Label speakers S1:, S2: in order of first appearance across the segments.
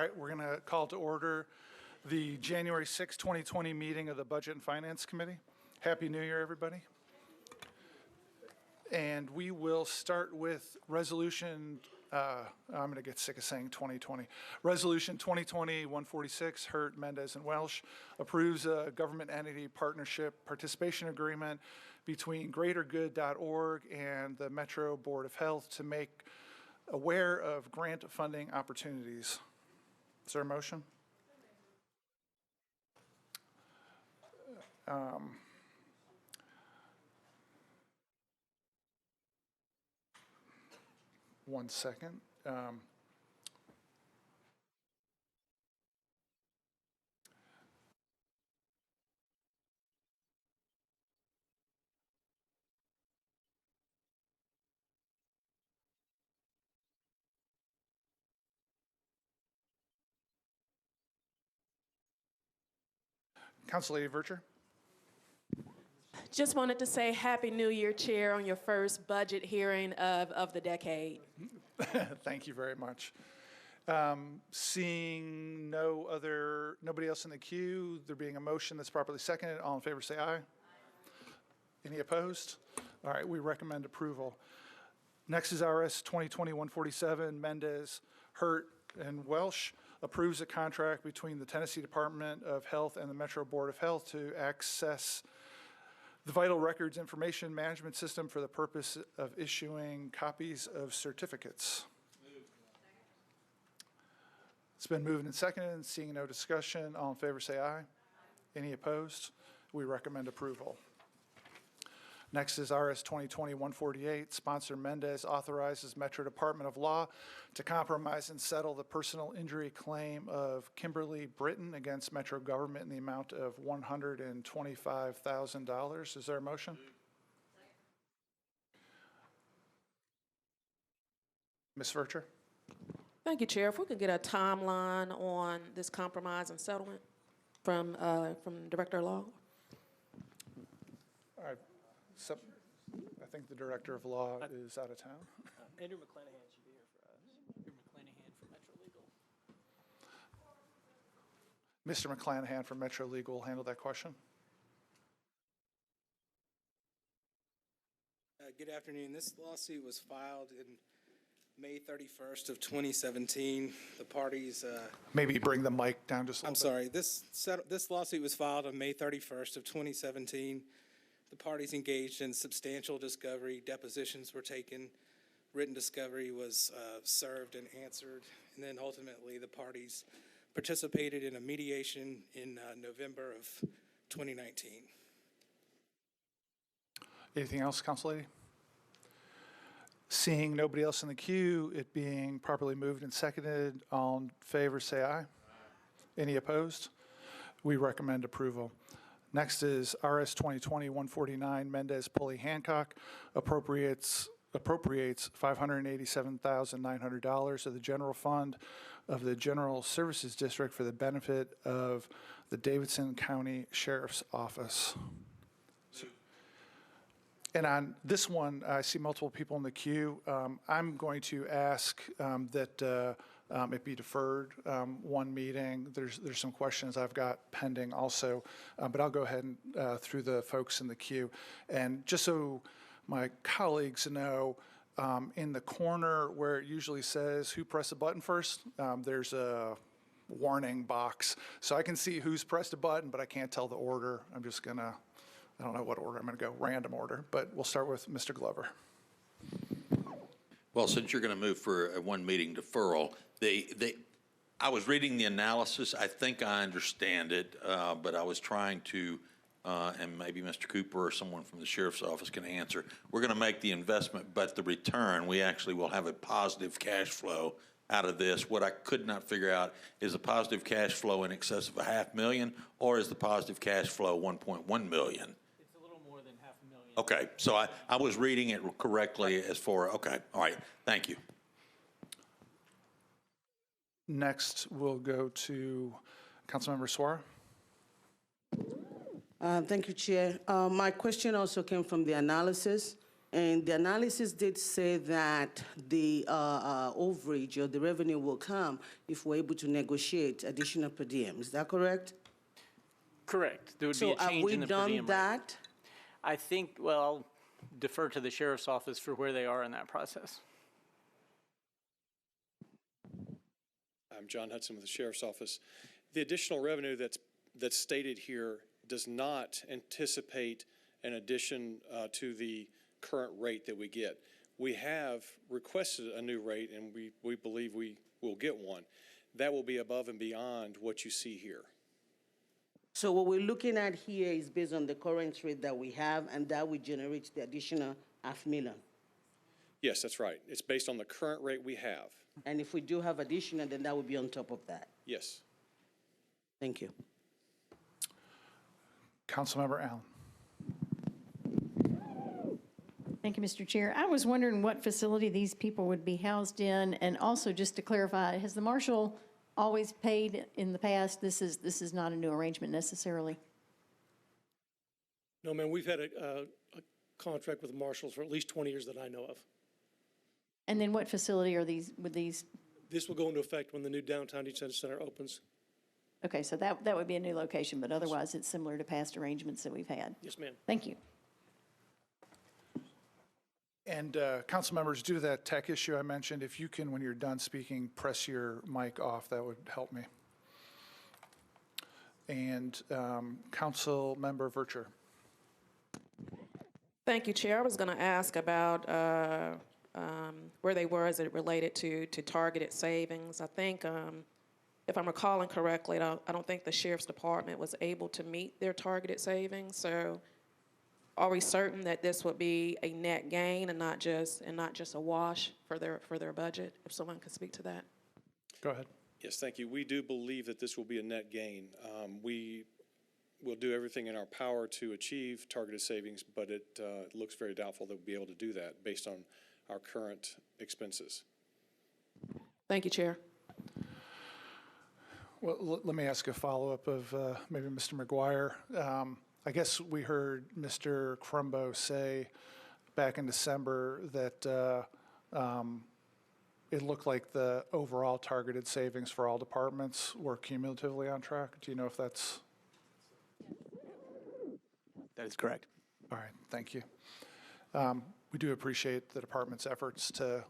S1: right, we're going to call to order the January 6, 2020 meeting of the Budget and Finance Committee. Happy New Year, everybody. And we will start with resolution, I'm going to get sick of saying 2020. Resolution 2020-146, Hurt, Mendez, and Welsh, approves a government entity partnership participation agreement between greatergood.org and the Metro Board of Health to make aware of grant funding opportunities. Is there a motion? One second. Council Lady Vercher.
S2: Just wanted to say Happy New Year, Chair, on your first budget hearing of the decade.
S1: Thank you very much. Seeing nobody else in the queue, there being a motion that's properly seconded, all in favor say aye. Any opposed? All right, we recommend approval. Next is RS 2020-147, Mendez, Hurt, and Welsh, approves a contract between the Tennessee Department of Health and the Metro Board of Health to access the Vital Records Information Management System for the purpose of issuing copies of certificates. It's been moved and seconded. Seeing no discussion, all in favor say aye. Any opposed? We recommend approval. Next is RS 2020-148. Sponsor Mendez authorizes Metro Department of Law to compromise and settle the personal injury claim of Kimberly Britton against Metro government in the amount of $125,000. Is there a motion? Ms. Vercher.
S2: Thank you, Chair. If we could get a timeline on this compromise and settlement from Director of Law.
S1: All right. So, I think the Director of Law is out of town.
S3: Andrew McClanahan should be here for us. Andrew McClanahan from Metro Legal.
S1: Mr. McClanahan from Metro Legal will handle that question.
S4: Good afternoon. This lawsuit was filed in May 31st of 2017. The parties...
S1: Maybe bring the mic down just a little bit.
S4: I'm sorry. This lawsuit was filed on May 31st of 2017. The parties engaged in substantial discovery. Depositions were taken. Written discovery was served and answered. And then ultimately the parties participated in a mediation in November of 2019.
S1: Anything else, Council Lady? Seeing nobody else in the queue, it being properly moved and seconded, all in favor say aye. Aye. Any opposed? We recommend approval. Next is RS 2020-149, Mendez Pulley Hancock appropriates $587,900 of the general fund of the General Services District for the benefit of the Davidson County Sheriff's Office. And on this one, I see multiple people in the queue. I'm going to ask that it be deferred one meeting. There's some questions I've got pending also, but I'll go ahead and through the folks in the queue. And just so my colleagues know, in the corner where it usually says who pressed the button first, there's a warning box. So I can see who's pressed a button, but I can't tell the order. I'm just gonna, I don't know what order, I'm gonna go random order, but we'll start with Mr. Glover.
S5: Well, since you're gonna move for a one meeting deferral, I was reading the analysis. I think I understand it, but I was trying to, and maybe Mr. Cooper or someone from the Sheriff's Office can answer. We're gonna make the investment, but the return, we actually will have a positive cash flow out of this. What I could not figure out is the positive cash flow in excess of $500,000, or is the positive cash flow 1.1 million?
S3: It's a little more than $500,000.
S5: Okay, so I was reading it correctly as for, okay, all right, thank you.
S1: Next, we'll go to Councilmember Suara.
S6: Thank you, Chair. My question also came from the analysis, And the analysis did say that the overage or the revenue will come if we're able to negotiate additional per diem. Is that correct?
S3: Correct. There would be
S6: So
S3: a
S6: have
S3: change
S6: we
S3: in the per diem
S6: done
S3: rate.
S6: that?
S3: I think, well, I'll defer to the sheriff's office for where they are in that process.
S7: I'm John Hudson with the Sheriff's Office. The additional revenue that's stated here does not anticipate an addition to the current rate that we get. We have requested a new rate, and we believe we will get one. That will be above and beyond what you see here.
S6: So what we're looking at here is based on the current rate that we have, and that will generate the additional $500,000.
S7: Yes, that's right. It's based on the current rate we have.
S6: And if we do have additional, then that would be on top of that.
S7: Yes.
S6: Thank you.
S1: Councilmember Allen.
S8: Thank you, Mr. Chair. I was wondering what facility these people would be housed in, and also just to clarify, has the marshal always paid in the past? This is not a new arrangement necessarily.
S9: No, ma'am, we've had a contract with the marshals for at least 20 years that I know of.
S8: And then what facility are these, would these,
S9: This will go into effect when the new downtown detention center opens.
S8: okay, so that would be a new location, but otherwise it's similar to past arrangements that we've had.
S9: Yes, ma'am.
S8: Thank you.
S1: And council members, due to that tech issue I mentioned, if you can, when you're done speaking, press your mic off, that would help me. And Council Member Vercher.
S2: Thank you, Chair. I was going to ask about where they were as it related to targeted savings. I think, if I'm recalling correctly, I don't think the Sheriff's Department was able to meet their targeted savings. So are we certain that this would be a net gain and not just a wash for their budget? If someone could speak to that.
S1: Go ahead.
S7: Yes, thank you. We do believe that this will be a net gain. We will do everything in our power to achieve targeted savings, but it looks very doubtful that we'll be able to do that based on our current expenses.
S2: Thank you, Chair.
S1: Well, let me ask a follow-up of maybe Mr. McGuire. I guess we heard Mr. Crumbo say back in December that it looked like the overall targeted savings for all departments were cumulatively on track. Do you know if that's?
S3: That is correct.
S1: All right, thank you. We do appreciate the department's efforts to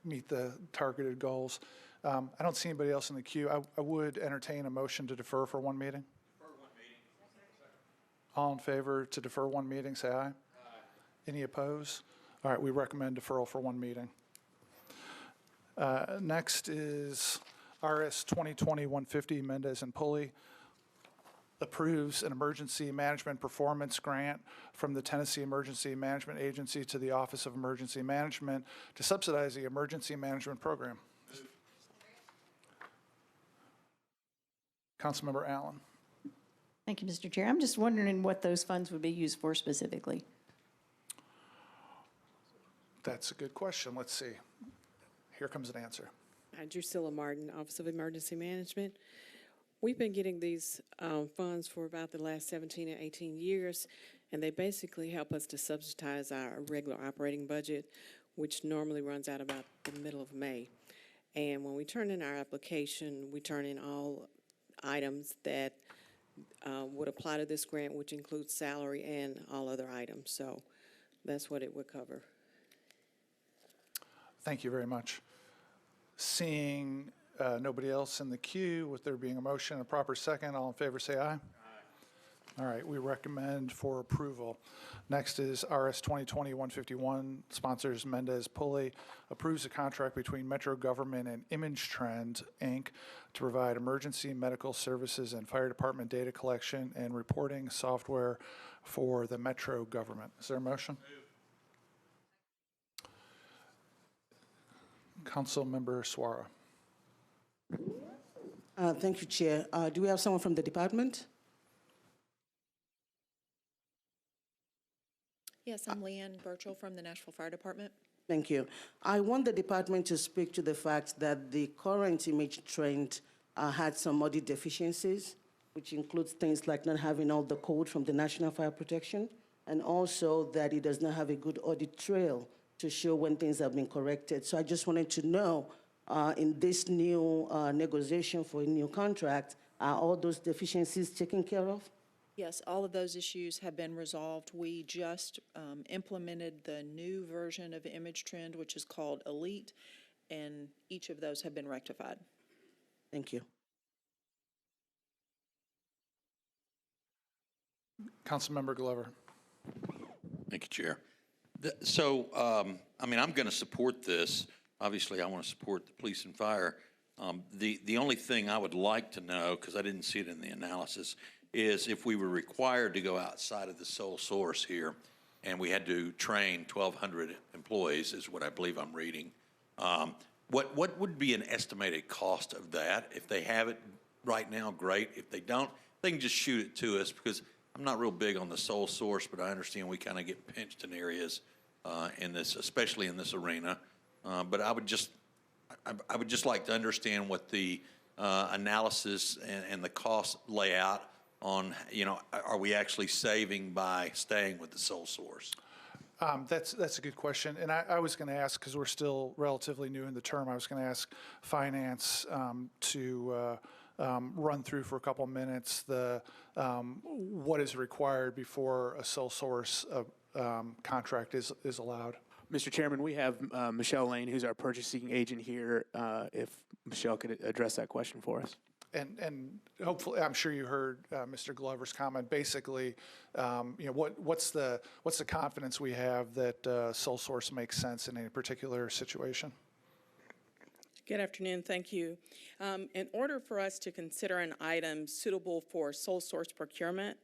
S1: meet the targeted goals. I don't see anybody else in the queue. I would entertain a motion to defer for one meeting. All in favor to defer one meeting, say aye. Aye. Any opposed? All right, we recommend deferral for one meeting. Next is RS 2020-150, Mendez and Pulley. Approves an emergency management performance grant from the Tennessee Emergency Management Agency to the Office of Emergency Management to subsidize the emergency management program. Councilmember Allen.
S8: Thank you, Mr. Chair. I'm just wondering what those funds would be used for specifically.
S1: That's a good question. Let's see. Here comes an answer.
S10: Drusilla Martin, Office of Emergency Management. We've been getting these funds for about the last 17 and 18 years, and they basically help us to subsidize our regular operating budget, which normally runs out about the middle of May. And when we turn in our application, we turn in all items that would apply to this grant, which includes salary and all other items. So that's what it would cover.
S1: Thank you very much. Seeing nobody else in the queue, with there being a motion and a proper second, all in favor say aye. Aye. All right, we recommend for approval. Next is RS 2020-151, sponsors Mendez Pulley, approves a contract between Metro Government and Image Trend, Inc. to provide emergency medical services and fire department data collection and reporting software for the Metro Government. Is there a motion? Councilmember Suara.
S6: Thank you, Chair. Do we have someone from the department?
S11: Yes, I'm Leanne Birchall from the Nashville Fire Department.
S6: Thank you. I want the department to speak to the fact that the current Image Trend had some audit deficiencies, which includes things like not having all the code from the National Fire Protection and also that it does not have a good audit trail to show when things have been corrected. So I just wanted to know, in this new negotiation for a new contract, are all those deficiencies taken care of?
S11: Yes, all of those issues have been resolved. We just implemented the new version of Image Trend, which is called Elite, and each of those have been rectified.
S6: Thank you.
S1: Councilmember Glover.
S5: Thank you, Chair. I mean, I'm going to support this. Obviously, I want to support the police and fire. The only thing I would like to know, because I didn't see it in the analysis, is if we were required to go outside of the sole source here, and we had to train 1,200 employees, is what I believe I'm reading. What would be an estimated cost of that? If they have it right now, great. If they don't, they can just shoot it to us, because I'm not real big on the sole source, but I understand we kind of get pinched in areas in this, especially in this arena. But I would just like to understand what the analysis and the cost layout on, are we actually saving by staying with the sole source?
S1: That's a good question. And I was going to ask, because we're still relatively new in the term, I was going to ask finance to run through for a couple minutes what is required before a sole source contract is allowed.
S12: Mr. Chairman, we have Michelle Lane, who's our purchasing agent here, if Michelle could address that question for us.
S1: And hopefully, I'm sure you heard Mr. Glover's comment. Basically, what's the confidence we have that sole source makes sense in any particular situation?
S13: Good afternoon. Thank you. In order for us to consider an item suitable for sole source procurement,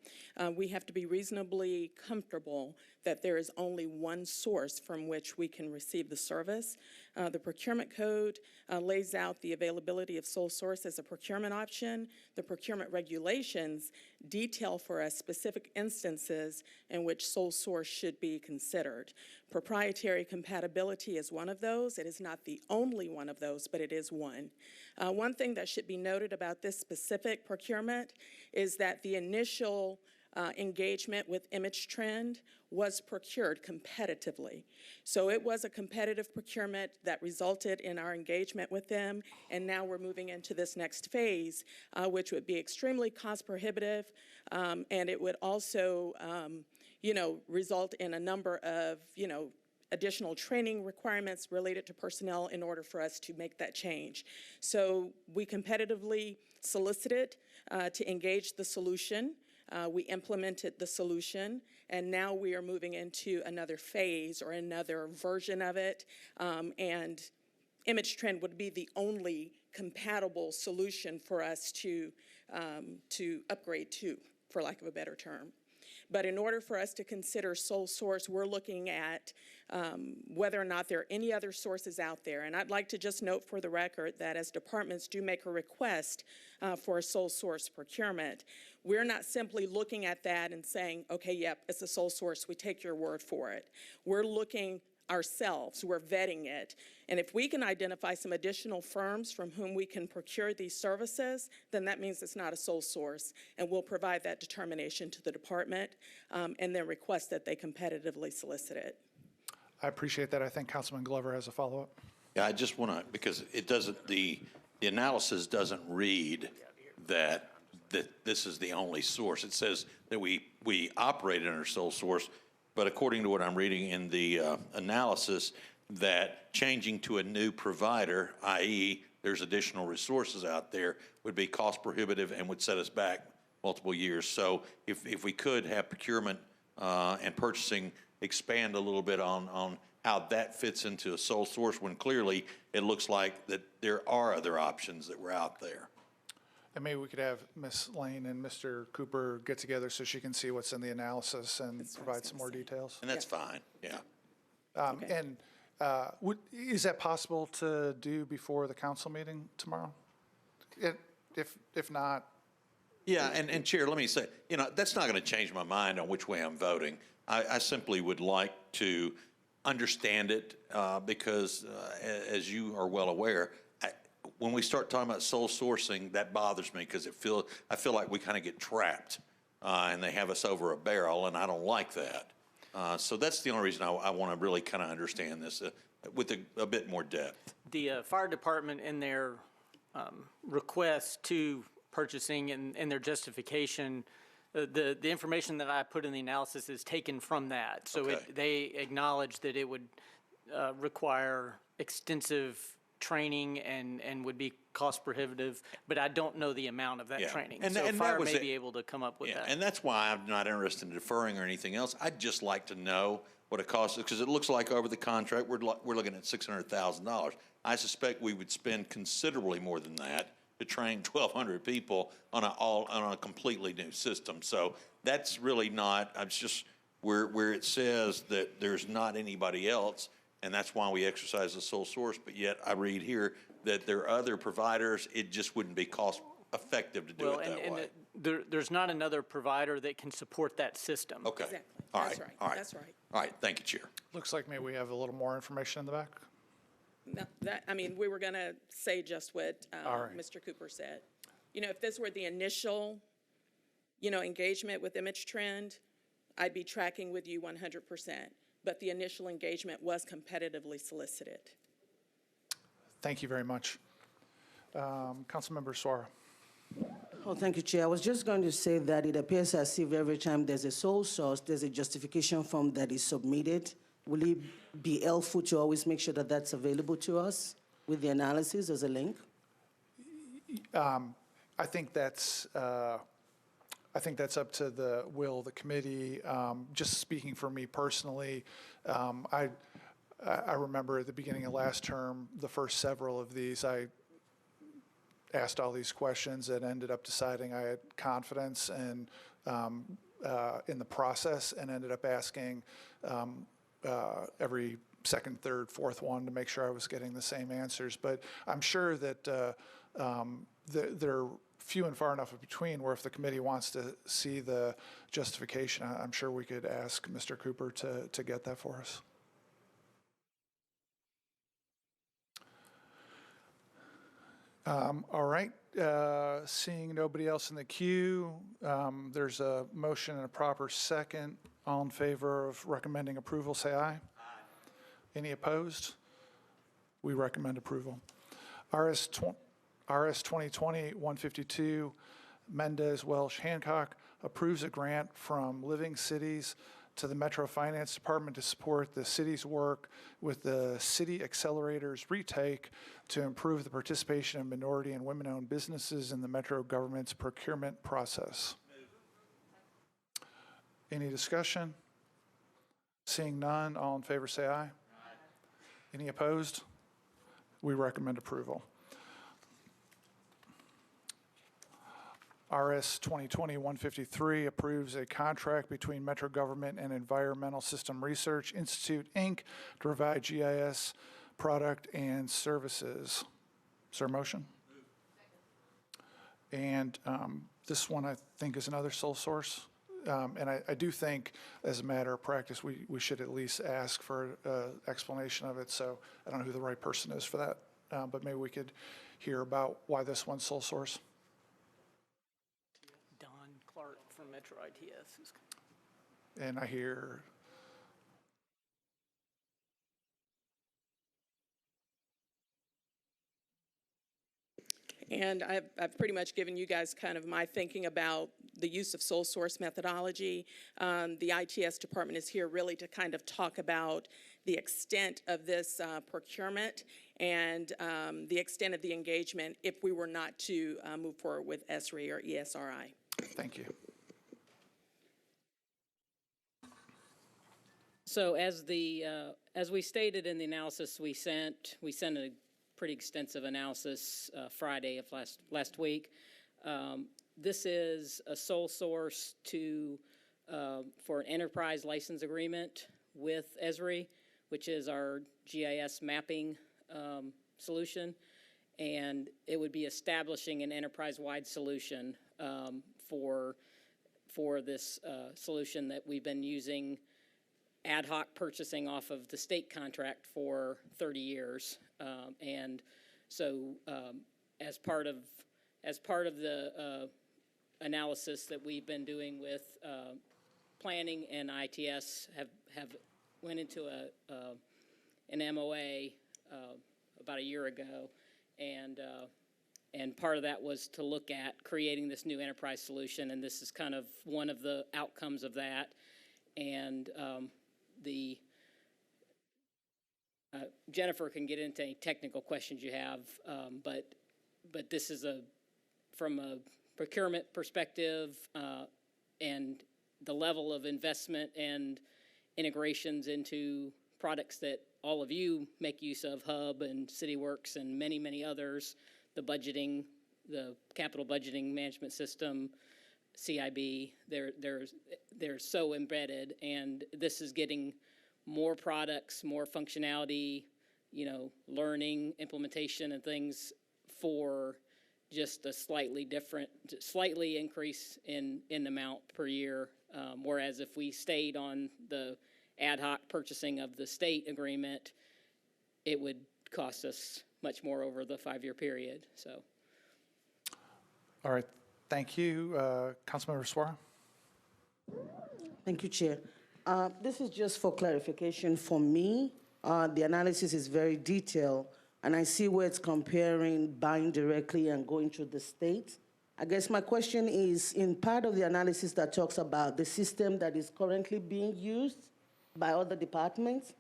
S13: we have to be reasonably comfortable that there is only one source from which we can receive the service. The procurement code lays out the availability of sole source as a procurement option. The procurement regulations detail for us specific instances in which sole source should be considered. Proprietary compatibility is one of those. It is not the only one of those, but it is one. One thing that should be noted about this specific procurement is that the initial engagement with Image Trend was procured competitively. So it was a competitive procurement that resulted in our engagement with them, and now we're moving into this next phase, which would be extremely cost prohibitive, and it would also, result in a number of, additional training requirements related to personnel in order for us to make that change. So we competitively solicited to engage the solution. We implemented the solution, and now we are moving into another phase or another version of it, and Image Trend would be the only compatible solution for us to upgrade to, for lack of a better term. But in order for us to consider sole source, we're looking at whether or not there are any other sources out there. And I'd like to just note for the record that as departments do make a request for a sole source procurement, we're not simply looking at that and saying, okay, yep, it's a sole source, we take your word for it. We're looking ourselves, we're vetting it. And if we can identify some additional firms from whom we can procure these services, then that means it's not a sole source. And we'll provide that determination to the department and then request that they competitively solicit it.
S1: I appreciate that. I think Councilman Glover has a follow-up.
S5: Yeah, I just want to, because it doesn't, the analysis doesn't read that this is the only source. It says that we operate under sole source, but according to what I'm reading in the analysis, that changing to a new provider, i.e. there's additional resources out there, would be cost prohibitive and would set us back multiple years. So if we could have procurement and purchasing expand a little bit on how that fits into a sole source, when clearly it looks like that there are other options that were out there.
S1: And maybe we could have Ms. Lane and Mr. Cooper get together so she can see what's in the analysis and provide some more details.
S5: And that's fine, yeah.
S1: And is that possible to do before the council meeting tomorrow? If not.
S5: Yeah, and Chair, let me say, that's not going to change my mind on which way I'm voting. I simply would like to understand it because, as you are well aware, when we start talking about sole sourcing, that bothers me because I feel like we kind of get trapped and they have us over a barrel, and I don't like that. So that's the only reason I want to really kind of understand this with a bit more depth.
S3: The fire department in their request to purchasing and their justification, the information that I put in the analysis is taken from that. So
S5: Okay.
S3: they acknowledge that it would require extensive training and would be cost prohibitive, but I don't know the amount of that
S5: Yeah.
S3: training.
S5: And
S3: so
S5: that
S3: fire
S5: was
S3: may
S5: it.
S3: be able to come up with that.
S5: And that's why I'm not interested in deferring or anything else. I'd just like to know what it costs, because it looks like over the contract, we're looking at $600,000. I suspect we would spend considerably more than that to train 1,200 people on a completely new system. So that's really not, it's just where it says that there's not anybody else, and that's why we exercise the sole source, but yet I read here that there are other providers, it just wouldn't be cost effective to do it that way.
S3: There's not another provider that can support that system.
S5: Okay.
S10: Exactly.
S5: All
S10: That's
S5: right.
S10: right.
S5: All right.
S10: That's right.
S5: All right, thank you, Chair.
S1: Looks like maybe we have a little more information in the back.
S13: No, we were going to say just what
S1: All right.
S13: Mr. Cooper said. If this were the initial, engagement with Image Trend, I'd be tracking with you 100%. But the initial engagement was competitively solicited.
S1: Thank you very much. Councilmember Suara.
S6: Oh, thank you, Chair. I was just going to say that it appears as if every time there's a sole source, there's a justification form that is submitted. Will it be helpful to always make sure that that's available to us with the analysis as a link?
S1: I think that's up to the will of the committee. Just speaking for me personally, I remember at the beginning of last term, the first several of these, I asked all these questions and ended up deciding I had confidence in the process, and ended up asking every second, third, fourth one to make sure I was getting the same answers. But I'm sure that they're few and far enough in between where if the committee wants to see the justification, I'm sure we could ask Mr. Cooper to get that for us. All right, seeing nobody else in the queue, there's a motion and a proper second. All in favor of recommending approval, say aye. Aye. Any opposed? We recommend approval. RS 2020-152, Mendez Welsh Hancock approves a grant from Living Cities to the Metro Finance Department to support the city's work with the City Accelerators retake to improve the participation of minority and women-owned businesses in the Metro government's procurement process. Any discussion? Seeing none, all in favor say aye. Aye. Any opposed? We recommend approval. RS 2020-153 approves a contract between Metro Government and Environmental System Research Institute, Inc. to provide GIS product and services. Is there a motion? And this one, I think, is another sole source. And I do think, as a matter of practice, we should at least ask for an explanation of it. So I don't know who the right person is for that, but maybe we could hear about why this one's sole source.
S3: Don Clark from Metro ITS is.
S1: And I hear
S13: And I've pretty much given you guys kind of my thinking about the use of sole source methodology. The ITS department is here really to kind of talk about the extent of this procurement and the extent of the engagement if we were not to move forward with ESRI or ESRI.
S1: Thank you.
S14: So as we stated in the analysis we sent a pretty extensive analysis Friday of last week. This is a sole source for an enterprise license agreement with ESRI, which is our GIS mapping solution, and it would be establishing an enterprise-wide solution for this solution that we've been using ad hoc purchasing off of the state contract for 30 years. And so as part of the analysis that we've been doing with planning and ITS have went into an MOA about a year ago, and part of that was to look at creating this new enterprise solution, and this is kind of one of the outcomes of that. And Jennifer can get into any technical questions you have, but this is from a procurement perspective and the level of investment and integrations into products that all of you make use of, Hub and CityWorks and many, many others, the budgeting, the capital budgeting management system, CIB, they're so embedded, and this is getting more products, more functionality, learning, implementation, and things for just a slightly increase in amount per year. Whereas if we stayed on the ad hoc purchasing of the state agreement, it would cost us much more over the 5-year period. So.
S1: All right. Thank you. Councilmember Suara.
S6: Thank you, Chair. This is just for clarification for me. The analysis is very detailed, and I see where it's comparing buying directly and going through the state. I guess my question is, in part of the analysis that talks about the system that is currently being used by other departments,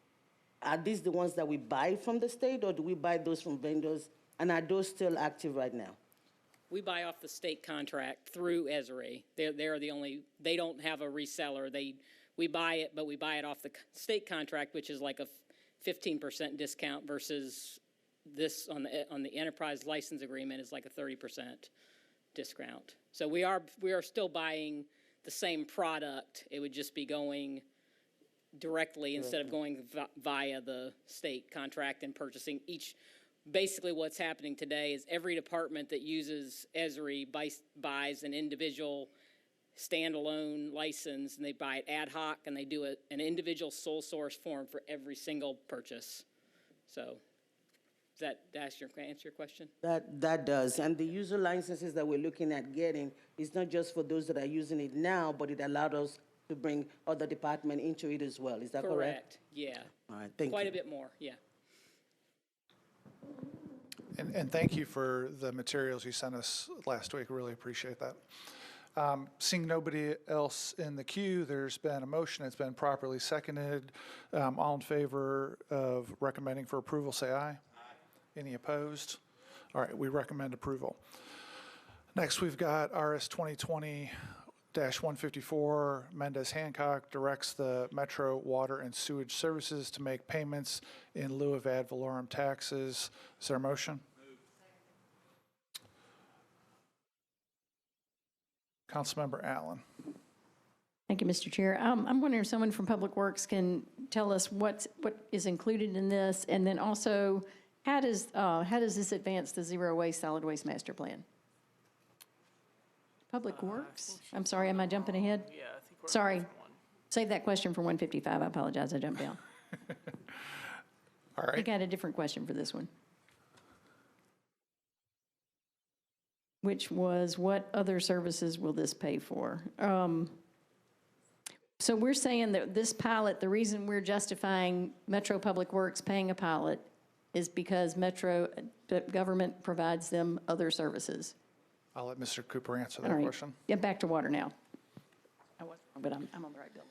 S6: are these the ones that we buy from the state, or do we buy those from vendors, and are those still active right now?
S14: We buy off the state contract through Esri. They're the only, they don't have a reseller. We buy it, but we buy it off the state contract, which is like a 15% discount versus this on the enterprise license agreement is like a 30% discount. So we are still buying the same product. It would just be going directly instead of going via the state contract and purchasing each. Basically what's happening today is every department that uses Esri buys an individual standalone license, and they buy it ad hoc, and they do an individual sole source form for every single purchase. So does that answer your question?
S6: That does. And the user licenses that we're looking at getting is not just for those that are using it now, but it allowed us to bring other department into it as well. Is that correct?
S14: Correct, yeah.
S6: All right, thank you.
S14: Quite a bit more, yeah.
S1: And thank you for the materials you sent us last week. Really appreciate that. Seeing nobody else in the queue, there's been a motion. It's been properly seconded. All in favor of recommending for approval, say aye. Aye. Any opposed? All right, we recommend approval. Next, we've got RS 2020-154. Mendez Hancock directs the Metro Water and Sewage Services to make payments in lieu of ad valorem taxes. Is there a motion? Councilmember Allen.
S8: Thank you, Mr. Chair. I'm wondering if someone from Public Works can tell us what is included in this, and then also how does this advance the zero waste, solid waste master plan? Public Works? I'm sorry, am I jumping ahead?
S3: Yeah, I think we're.
S8: Sorry. Save that question for 155. I apologize, I jumped down.
S1: All
S8: I
S1: right.
S8: think I had a different question for this one. Which was, what other services will this pay for? So we're saying that this pilot, the reason we're justifying Metro Public Works paying a pilot is because Metro government provides them other services.
S1: I'll let Mr. Cooper answer
S8: All
S1: that
S8: right.
S1: question.
S8: Get back to water now. I wasn't, but I'm on the right bill.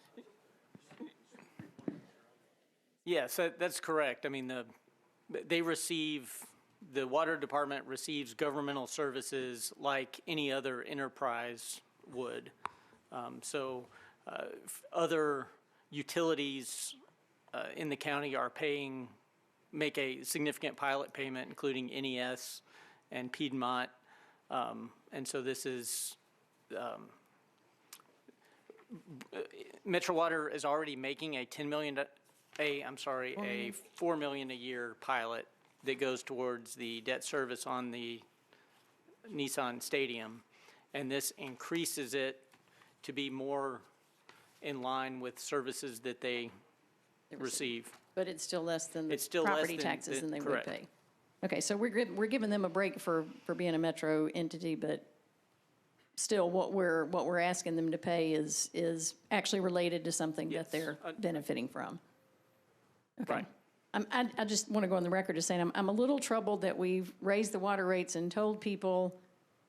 S3: Yes, that's correct. I mean, the water department receives governmental services like any other enterprise would. Other utilities in the county make a significant pilot payment, including NES and Piedmont. And so this is, Metro Water is already making a $4 million a year pilot that goes towards the debt service on the Nissan Stadium. And this increases it to be more in line with services that they receive.
S8: But it's still less than the
S3: It's still less
S8: property
S3: than
S8: taxes than they would
S3: correct.
S8: pay. Okay, so we're giving them a break for being a Metro entity, but still what we're asking them to pay is actually related to something that they're benefiting from. Okay.
S3: Right.
S8: I just want to go on the record as saying I'm a little troubled that we've raised the water rates and told people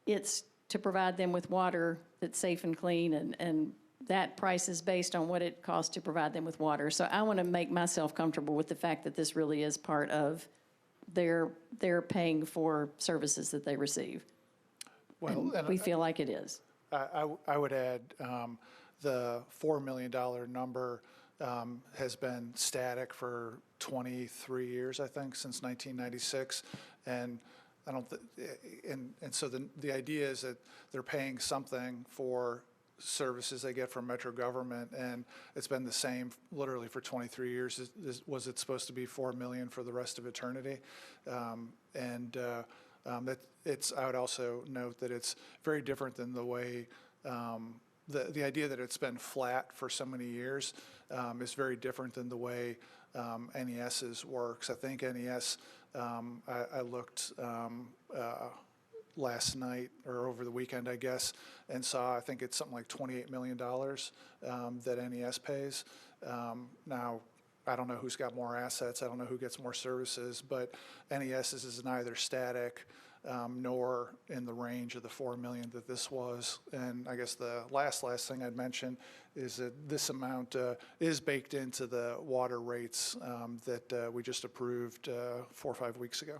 S8: it's to provide them with water that's safe and clean, and that price is based on what it costs to provide them with water. So I want to make myself comfortable with the fact that this really is part of their paying for services that they receive.
S1: Well,
S8: And we feel like it is.
S1: I would add the $4 million number has been static for 23 years, I think, since 1996. And I don't, and so the idea is that they're paying something for services they get from Metro government, and it's been the same literally for 23 years. Was it supposed to be $4 million for the rest of eternity? That it's, I would also note that it's very different than the way, the idea that it's been flat for so many years is very different than the way NES's works. I think NES, I looked last night or over the weekend, I guess, and saw, I think it's something like $28 million that NES pays. Now, I don't know who's got more assets. I don't know who gets more services, but NES is neither static nor in the range of the $4 million that this was. And I guess the last thing I'd mention is that this amount is baked into the water rates that we just approved 4 or 5 weeks ago.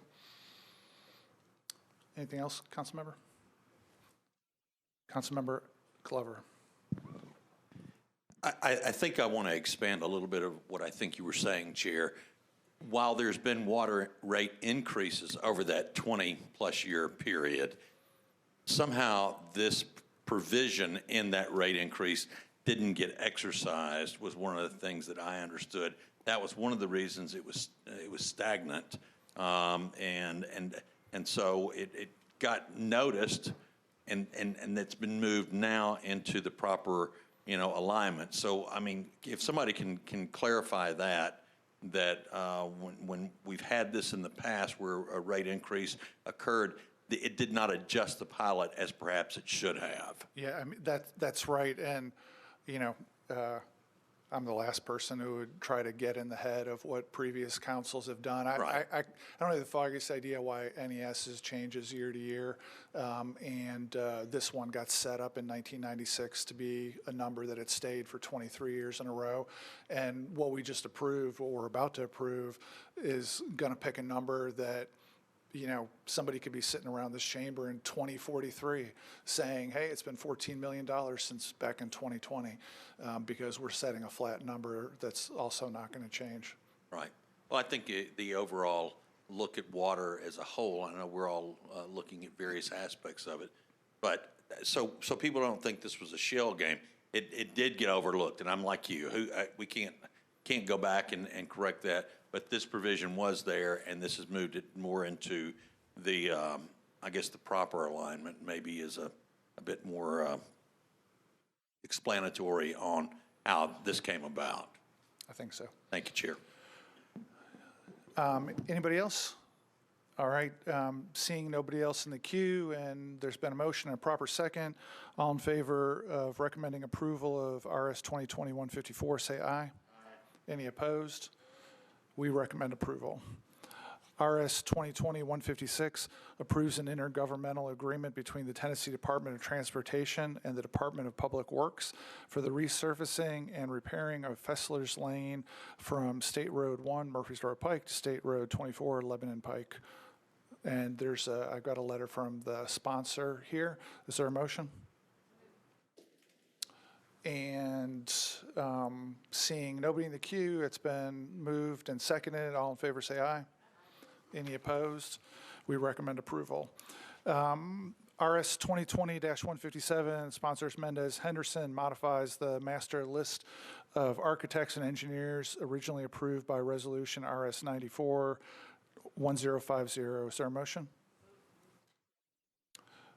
S1: Anything else, Councilmember? Councilmember Glover.
S5: I think I want to expand a little bit of what I think you were saying, Chair. While there's been water rate increases over that 20-plus year period, somehow this provision in that rate increase didn't get exercised was one of the things that I understood. That was one of the reasons it was stagnant, and so it got noticed, and it's been moved now into the proper alignment. So I mean, if somebody can clarify that when we've had this in the past where a rate increase occurred, it did not adjust the pilot as perhaps it should have.
S1: Yeah, I mean, that's right. And, I'm the last person who would try to get in the head of what previous councils have done.
S5: Right.
S1: I don't have the foggiest idea why NES's changes year to year. This one got set up in 1996 to be a number that had stayed for 23 years in a row. And what we just approved, what we're about to approve, is going to pick a number that somebody could be sitting around this chamber in 2043 saying, hey, it's been $14 million since back in 2020, because we're setting a flat number that's also not going to change.
S5: Right. Well, I think the overall look at water as a whole, I know we're all looking at various aspects of it, but so people don't think this was a shell game. It did get overlooked, and I'm like you. We can't go back and correct that. But this provision was there, and this has moved it more into the, I guess, the proper alignment. Maybe is a bit more explanatory on how this came about.
S1: I think so.
S5: Thank you,
S1: Chair. Anybody else? All right. Seeing nobody else in the queue, and there's been a motion and a proper second. All in favor of recommending approval of RS 2020-154, say aye. Aye. Any opposed? We recommend approval. RS 2020-156 approves an intergovernmental agreement between the Tennessee Department of Transportation and the Department of Public Works for the resurfacing and repairing of Fessler's Lane from State Road 1, Murfreesboro Pike, to State Road 24, Lebanon Pike. And I've got a letter from the sponsor here. Is there a motion? And seeing nobody in the queue, it's been moved and seconded. All in favor say aye. Any opposed? We recommend approval. RS 2020-157, sponsors Mendez Henderson, modifies the master list of architects and engineers originally approved by resolution RS 94-1050. Is there a motion?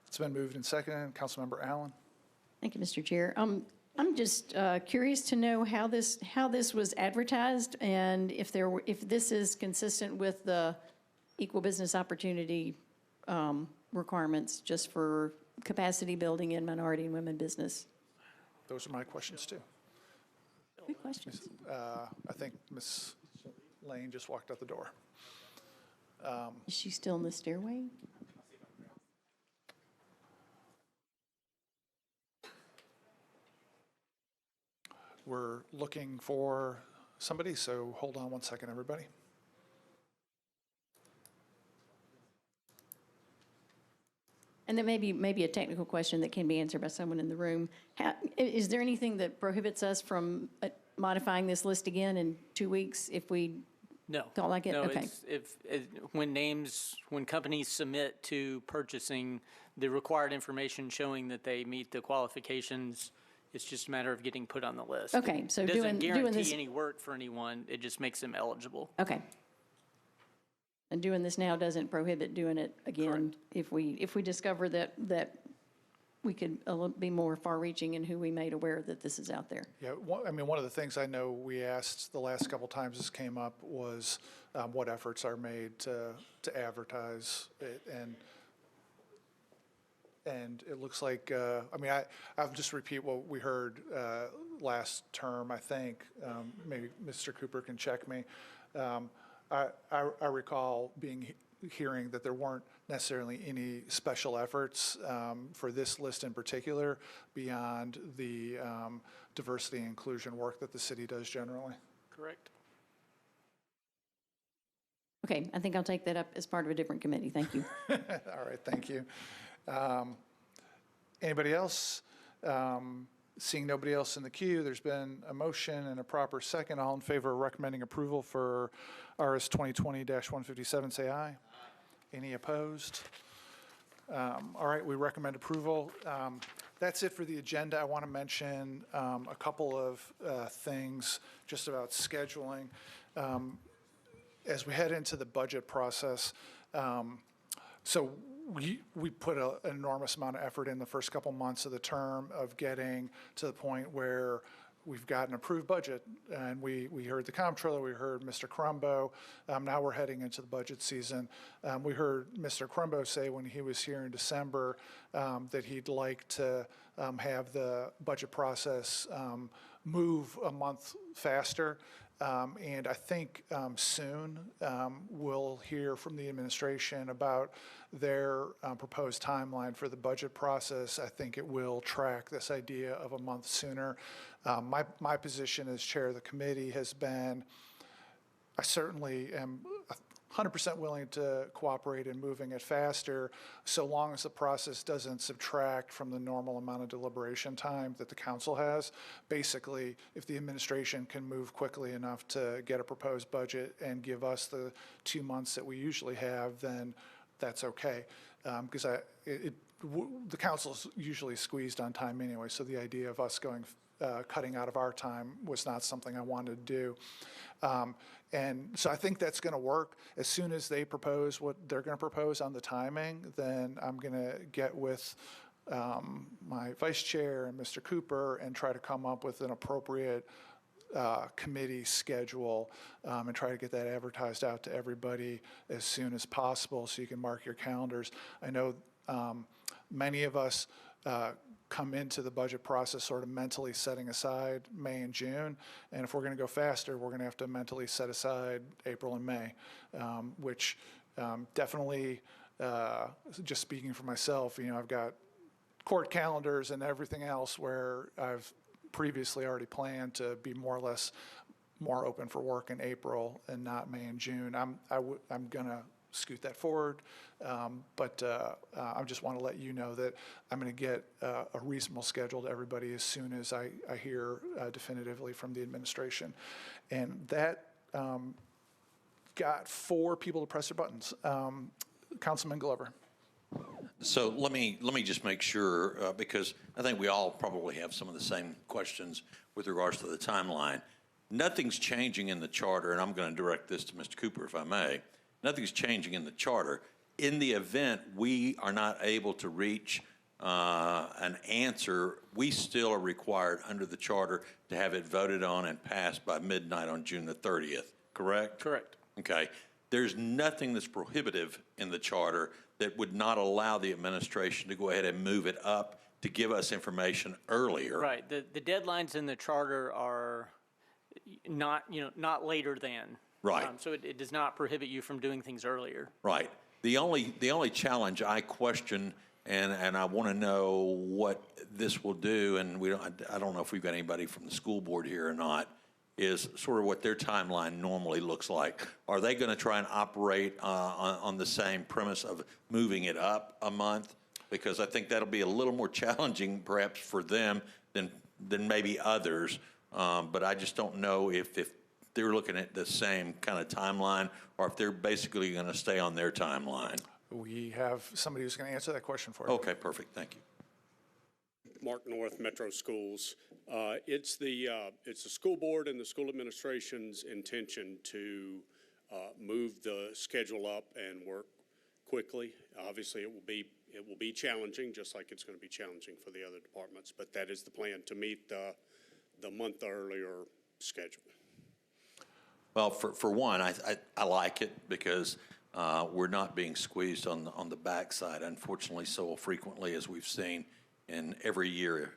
S1: It's been moved and seconded. Councilmember Allen.
S8: Thank you, Mr. Chair. I'm just curious to know how this was advertised, and if this is consistent with the equal business opportunity requirements, just for capacity building in minority and women business?
S1: Those are my questions, too.
S8: Good questions.
S1: I think Ms. Lane just walked out the door.
S8: Is she still in the stairway?
S1: We're looking for somebody, so hold on one second, everybody.
S8: And then maybe a technical question that can be answered by someone in the room. Is there anything that prohibits us from modifying this list again in 2 weeks if we
S3: No.
S8: don't like it?
S3: No,
S8: Okay.
S3: when companies submit to purchasing the required information showing that they meet the qualifications, it's just a matter of getting put on the list.
S8: Okay, so
S3: It doesn't
S8: doing
S3: guarantee
S8: this.
S3: any work for anyone, it just makes them eligible.
S8: Okay. And doing this now doesn't prohibit doing it again if we discover that we could be more far-reaching in who we made aware that this is out there.
S1: Yeah, I mean, one of the things I know we asked the last couple times this came up was what efforts are made to advertise it, and it looks like, I mean, I'll just repeat what we heard last term, I think. Maybe Mr. Cooper can check me. I recall hearing that there weren't necessarily any special efforts for this list in particular beyond the diversity and inclusion work that the city does generally.
S3: Correct.
S8: Okay, I think I'll take that up as part of a different committee. Thank you.
S1: All right, thank you. Anybody else? Seeing nobody else in the queue, there's been a motion and a proper second. All in favor of recommending approval for RS 2020-157, say aye. Any opposed? All right, we recommend approval. That's it for the agenda. I want to mention a couple of things just about scheduling. As we head into the budget process, so we put an enormous amount of effort in the first couple months of the term of getting to the point where we've got an approved budget, and we heard the comptroller, we heard Mr. Crumbo. Now we're heading into the budget season. We heard Mr. Crumbo say when he was here in December that he'd like to have the budget process move a month faster. And I think soon we'll hear from the administration about their proposed timeline for the budget process. I think it will track this idea of a month sooner. My position as chair of the committee has been, I certainly am 100% willing to cooperate in moving it faster, so long as the process doesn't subtract from the normal amount of deliberation time that the council has. Basically, if the administration can move quickly enough to get a proposed budget and give us the 2 months that we usually have, then that's okay. Because the council's usually squeezed on time anyway, so the idea of us cutting out of our time was not something I wanted to do. And so I think that's going to work. As soon as they propose what they're going to propose on the timing, then I'm going to get with my vice chair and Mr. Cooper and try to come up with an appropriate committee schedule and try to get that advertised out to everybody as soon as possible so you can mark your calendars. I know many of us come into the budget process sort of mentally setting aside May and June, and if we're going to go faster, we're going to have to mentally set aside April and May, which definitely, just speaking for myself, I've got court calendars and everything else where I've previously already planned to be more or less more open for work in April and not May and June. I'm going to scoot that forward, but I just want to let you know that I'm going to get a reasonable schedule to everybody as soon as I hear definitively from the administration. And that got 4 people to press their buttons. Councilman Glover.
S5: So let me just make sure, because I think we all probably have some of the same questions with regards to the timeline. Nothing's changing in the charter, and I'm going to direct this to Mr. Cooper, if I may. Nothing's changing in the charter. In the event we are not able to reach an answer, we still are required under the charter to have it voted on and passed by midnight on June the 30th, correct?
S3: Correct.
S5: Okay. there's nothing that's prohibitive in the charter that would not allow the administration to go ahead and move it up to give us information earlier.
S3: Right, the deadlines in the charter are not, not later than.
S5: Right.
S3: So it does not prohibit you from doing things earlier.
S5: Right. The only challenge I question, and I want to know what this will do, and I don't know if we've got anybody from the school board here or not, is sort of what their timeline normally looks like. Are they going to try and operate on the same premise of moving it up a month? Because I think that'll be a little more challenging perhaps for them than maybe others. But I just don't know if they're looking at the same kind of timeline or if they're basically going to stay on their timeline.
S1: We have somebody who's going to answer that question for you.
S5: Okay, perfect. Thank you.
S15: Mark North, Metro Schools. It's the school board and the school administration's intention to move the schedule up and work quickly. Obviously, it will be challenging, just like it's going to be challenging for the other departments. But that is the plan, to meet the month earlier schedule.
S5: Well, for one, I like it because we're not being squeezed on the backside, unfortunately, so frequently as we've seen in every year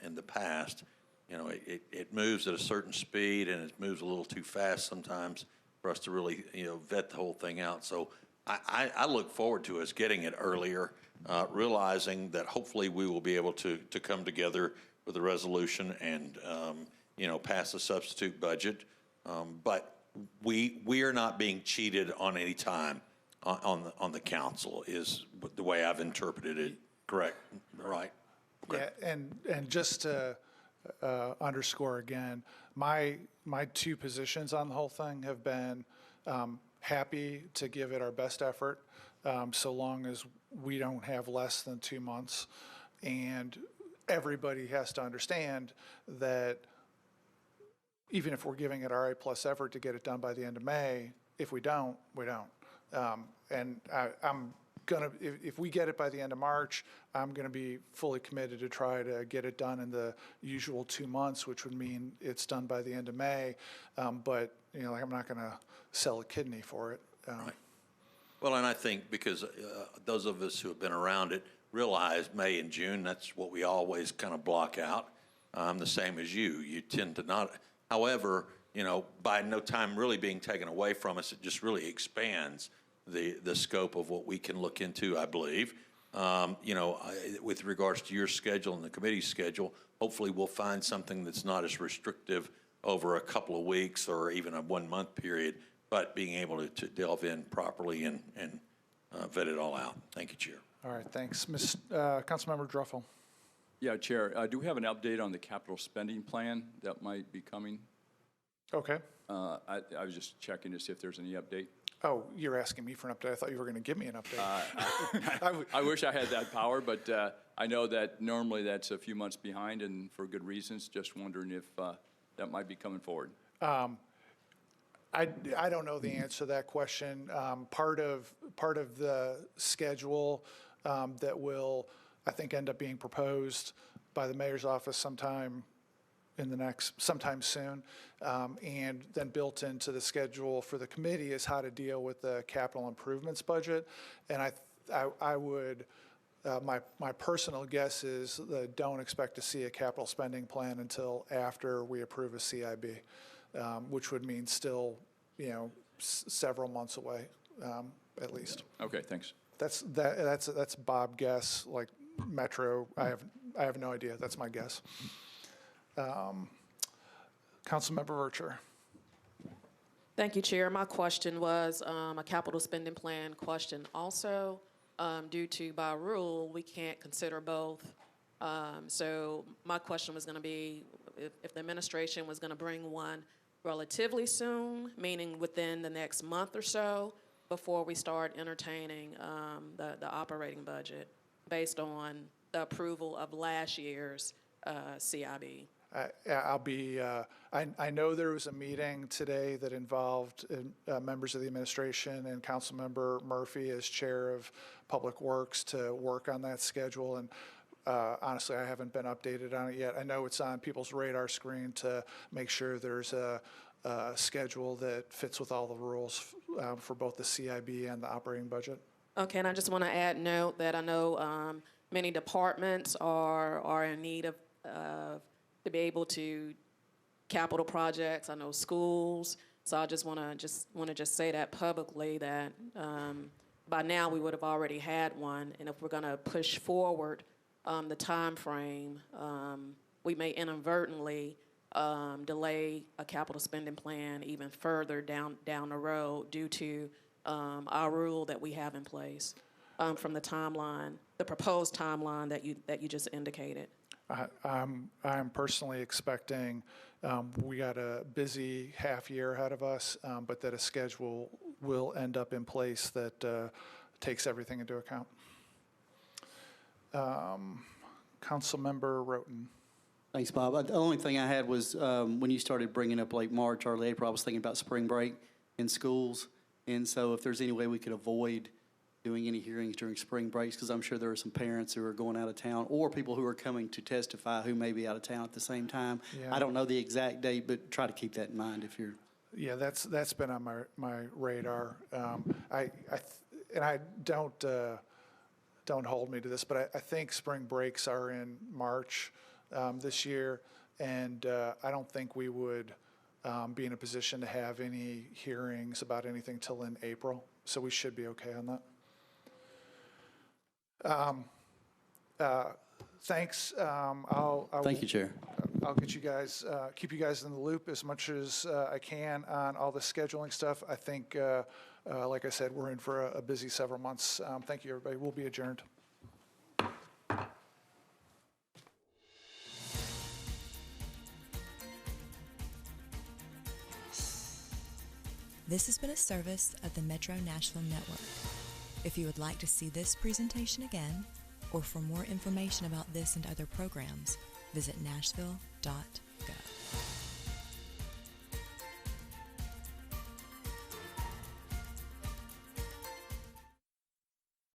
S5: in the past. It moves at a certain speed, and it moves a little too fast sometimes for us to really, vet the whole thing out. So I look forward to us getting it earlier, realizing that hopefully we will be able to come together with a resolution and, pass a substitute budget. But we are not being cheated on any time on the council is the way I've interpreted it. Correct? Right? Okay.
S1: Yeah, and just to underscore again, my two positions on the whole thing have been happy to give it our best effort, so long as we don't have less than 2 months. And everybody has to understand that even if we're giving it our A+ effort to get it done by the end of May, if we don't, we don't. And I'm gonna, if we get it by the end of March, I'm gonna be fully committed to try to get it done in the usual 2 months, which would mean it's done by the end of May. But I'm not gonna sell a kidney for it.
S5: Right. Well, and I think because those of us who have been around it realize May and June, that's what we always kind of block out. The same as you. You tend to not. However, by no time really being taken away from us, it just really expands the scope of what we can look into, I believe. With regards to your schedule and the committee's schedule, hopefully we'll find something that's not as restrictive over a couple of weeks or even a 1 month period, but being able to delve in properly and vet it all out. Thank you, Chair.
S1: All right, thanks. Councilmember Druffel.
S16: Yeah, Chair, do we have an update on the capital spending plan that might be coming?
S1: Okay.
S16: I was just checking to see if there's any update.
S1: Oh, you're asking me for an update. I thought you were going to give me an update.
S16: I wish I had that power, but I know that normally that's a few months behind and for good reasons. Just wondering if that might be coming forward.
S1: I don't know the answer to that question. Part of the schedule that will, I think, end up being proposed by the mayor's office sometime soon, and then built into the schedule for the committee is how to deal with the capital improvements budget. And I would, my personal guess is that don't expect to see a capital spending plan until after we approve a CIB, which would mean still, several months away, at least.
S16: Okay, thanks.
S1: That's Bob guess, like Metro. I have no idea. That's my guess. Councilmember Vercher.
S2: Thank you, Chair. My question was a capital spending plan question. Also, due to by rule, we can't consider both. So my question was going to be if the administration was going to bring one relatively soon, meaning within the next month or so, before we start entertaining the operating budget based on the approval of last year's CIB.
S1: I know there was a meeting today that involved members of the administration and Councilmember Murphy as chair of Public Works to work on that schedule. And honestly, I haven't been updated on it yet. I know it's on people's radar screen to make sure there's a schedule that fits with all the rules for both the CIB and the operating budget.
S2: Okay, and I just want to add note that I know many departments are in need of to be able to capital projects. I know schools, so I just want to say that publicly that by now we would have already had one, and if we're going to push forward the time frame, we may inadvertently delay a capital spending plan even further down the road due to our rule that we have in place from the timeline, the proposed timeline that you just indicated.
S1: I'm personally expecting we got a busy half year ahead of us, but that a schedule will end up in place that takes everything into account. Councilmember Roten.
S17: Thanks, Bob. The only thing I had was when you started bringing up late March, early April, I was thinking about spring break in schools. And so if there's any way we could avoid doing any hearings during spring breaks, because I'm sure there are some parents who are going out of town or people who are coming to testify who may be out of town at the same time.
S1: Yeah.
S17: I don't know the exact date, but try to keep that in mind if you're.
S1: Yeah, that's been on my radar. I don't hold me to this, but I think spring breaks are in March this year, and I don't think we would be in a position to have any hearings about anything till in April, so we should be okay on that. Thanks.
S17: Thank you, Chair.
S1: I'll get you guys, keep you guys in the loop as much as I can on all the scheduling stuff. I think, like I said, we're in for a busy several months. Thank you, everybody. We'll be adjourned.
S18: This has been a service of the Metro Nashville Network. If you would like to see this presentation again, or for more information about this and other programs, visit nashville.gov.